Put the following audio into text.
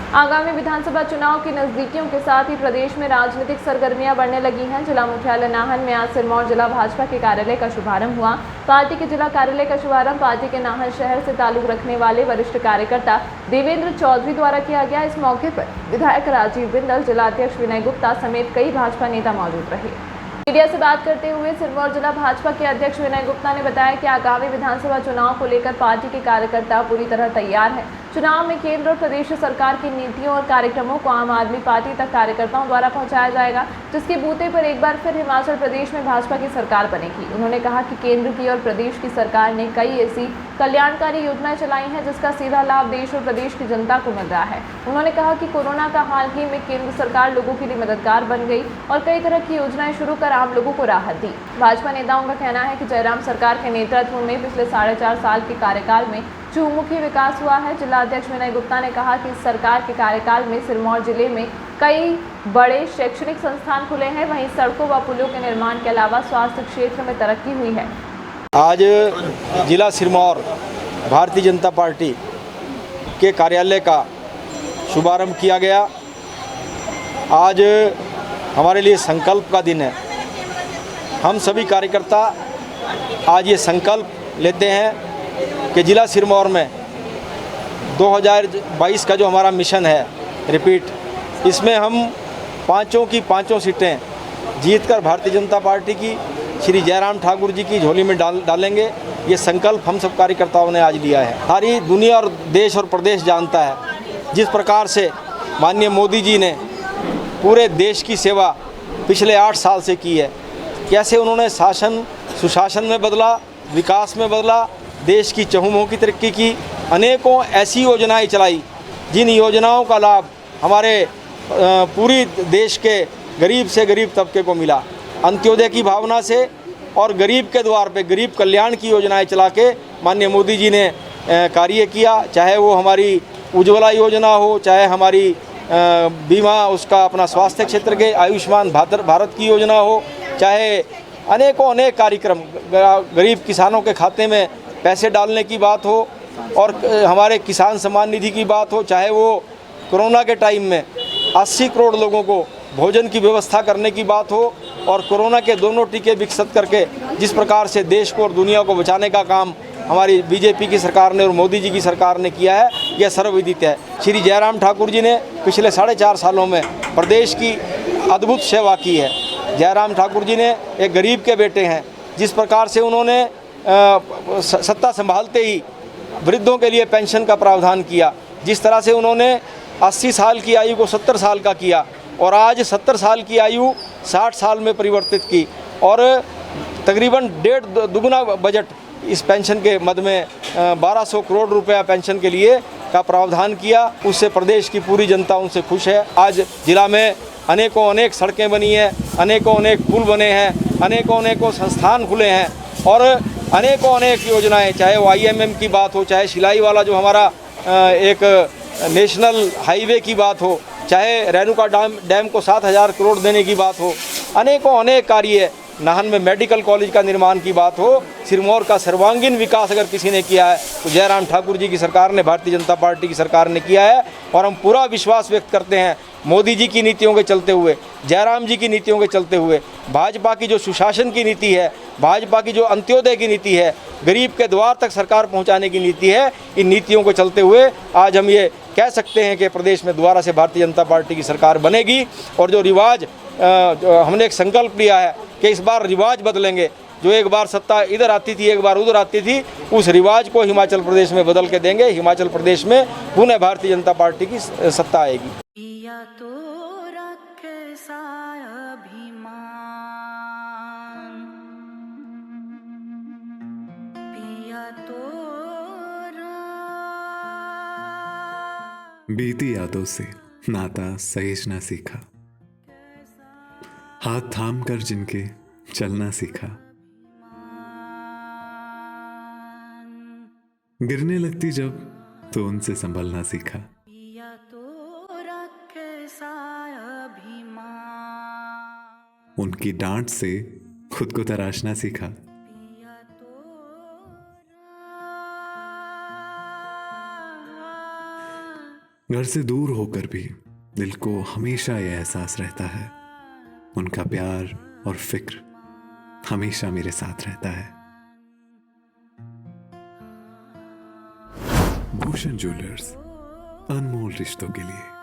आगामी विधानसभा चुनाव की नजदीकियों के साथ ही प्रदेश में राजनीतिक सरगर्मियां बढ़ने लगी हैं। जिला मुख्यालय नाहन में आज सिरमौर जिला भाजपा के कार्यालय का शुभारंभ हुआ। पार्टी के जिला कार्यालय का शुभारंभ पार्टी के नाहन शहर से ताल्लुक रखने वाले वरिष्ठ कार्यकर्ता देवेंद्र चौधरी द्वारा किया गया। इस मौके पर विधायक राजीव बिंदल, जिलाध्यक्ष विनय गुप्ता समेत कई भाजपा नेता मौजूद रहे। मीडिया से बात करते हुए सिरमौर जिला भाजपा के अध्यक्ष विनय गुप्ता ने बताया कि आगामी विधानसभा चुनाव को लेकर पार्टी के कार्यकर्ता पूरी तरह तैयार हैं। चुनाव में केंद्र और प्रदेश सरकार की नीतियों और कार्यक्रमों को आम आदमी पार्टी तक कार्यकर्ताओं द्वारा पहुंचाया जाएगा, जिसके बूते पर एक बार फिर हिमाचल प्रदेश में भाजपा की सरकार बनेगी। उन्होंने कहा कि केंद्र की और प्रदेश की सरकार ने कई ऐसी कल्याणकारी योजनाएं चलाई हैं जिसका सीधा लाभ देश और प्रदेश की जनता को मिल रहा है। उन्होंने कहा कि कोरोना का हाल ही में केंद्र सरकार लोगों के लिए मददगार बन गई और कई तरह की योजनाएं शुरू कर आम लोगों को राहत दी। भाजपा नेताओं का कहना है कि जयराम सरकार के नेतृत्व में पिछले 4.5 साल के कार्यकाल में चहुमुखी विकास हुआ है। जिलाध्यक्ष विनय गुप्ता ने कहा कि इस सरकार के कार्यकाल में सिरमौर जिले में कई बड़े शैक्षणिक संस्थान खुले हैं, वहीं सड़कों व पुलों के निर्माण के अलावा स्वास्थ्य क्षेत्र में तरक्की हुई है। आज जिला सिरमौर भारतीय जनता पार्टी के कार्यालय का शुभारंभ किया गया। आज हमारे लिए संकल्प का दिन है। हम सभी कार्यकर्ता आज ये संकल्प लेते हैं कि जिला सिरमौर में 2022 का जो हमारा मिशन है रिपीट, इसमें हम पाँचों की पाँचों सीटें जीतकर भारतीय जनता पार्टी की श्री जयराम ठाकुर जी की झोली में डालेंगे। ये संकल्प हम सब कार्यकर्ताओं ने आज लिया है। सारी दुनिया और देश और प्रदेश जानता है जिस प्रकार से माननीय मोदी जी ने पूरे देश की सेवा पिछले 8 साल से की है, कैसे उन्होंने शासन सुशासन में बदला, विकास में बदला, देश की चहुमुखी तरक्की की, अनेकों ऐसी योजनाएं चलाई जिन योजनाओं का लाभ हमारे पूरी देश के गरीब से गरीब तबके को मिला। अंत्योदय की भावना से और गरीब के द्वार पे गरीब कल्याण की योजनाएं चला के माननीय मोदी जी ने कार्य किया। चाहे वो हमारी उज्ज्वला योजना हो, चाहे हमारी बीमा उसका अपना स्वास्थ्य क्षेत्र के आयुष्मान भारत की योजना हो, चाहे अनेकों अनेक कार्यक्रम गरीब किसानों के खाते में पैसे डालने की बात हो और हमारे किसान सम्मान निधि की बात हो, चाहे वो कोरोना के टाइम में 80 करोड़ लोगों को भोजन की व्यवस्था करने की बात हो और कोरोना के दोनों टीके विकसित करके जिस प्रकार से देश को और दुनिया को बचाने का काम हमारी बीजेपी की सरकार ने और मोदी जी की सरकार ने किया है, यह सर्वविदित है। श्री जयराम ठाकुर जी ने पिछले 4.5 सालों में प्रदेश की अद्भुत सेवा की है। जयराम ठाकुर जी ने एक गरीब के बेटे हैं। जिस प्रकार से उन्होंने सत्ता संभालते ही वृद्धों के लिए पेंशन का प्रावधान किया, जिस तरह से उन्होंने 80 साल की आयु को 70 साल का किया और आज 70 साल की आयु 60 साल में परिवर्तित की और तकरीबन 1.5 दुगुना बजट इस पेंशन के मद में 1200 करोड़ रुपया पेंशन के लिए का प्रावधान किया। उससे प्रदेश की पूरी जनता उनसे खुश है। आज जिला में अनेकों अनेक सड़कें बनी हैं, अनेकों अनेक पुल बने हैं, अनेकों अनेकों संस्थान खुले हैं और अनेकों अनेक योजनाएं, चाहे वो IMM की बात हो, चाहे सिलाई वाला जो हमारा एक नेशनल हाईवे की बात हो, चाहे रेणुका डैम को 7,000 करोड़ देने की बात हो, अनेकों अनेक कार्य, नाहन में मेडिकल कॉलेज का निर्माण की बात हो, सिरमौर का सर्वांगीण विकास अगर किसी ने किया है तो जयराम ठाकुर जी की सरकार ने, भारतीय जनता पार्टी की सरकार ने किया है। और हम पूरा विश्वास व्यक्त करते हैं मोदी जी की नीतियों के चलते हुए, जयराम जी की नीतियों के चलते हुए, भाजपा की जो सुशासन की नीति है, भाजपा की जो अंत्योदय की नीति है, गरीब के द्वार तक सरकार पहुंचाने की नीति है, इन नीतियों को चलते हुए आज हम ये कह सकते हैं कि प्रदेश में दोबारा से भारतीय जनता पार्टी की सरकार बनेगी। और जो रिवाज हमने एक संकल्प लिया है कि इस बार रिवाज बदलेंगे, जो एक बार सत्ता इधर आती थी एक बार उधर आती थी, उस रिवाज को हिमाचल प्रदेश में बदल के देंगे। हिमाचल प्रदेश में पुनः भारतीय जनता पार्टी की सत्ता आएगी। तो रखे अभिमान, पिया तो बीती यादों से नाता सहेजना सीखा, हाथ थाम कर जिनके चलना सीखा, गिरने लगती जब तो उनसे संभलना सीखा, उनकी डांट से खुद को तराशना सीखा, घर से दूर होकर भी दिल को हमेशा यह एहसास रहता है, उनका प्यार और फिक्र हमेशा मेरे साथ रहता है। भूषण ज्वेलर्स, अनमोल रिश्तों के लिए।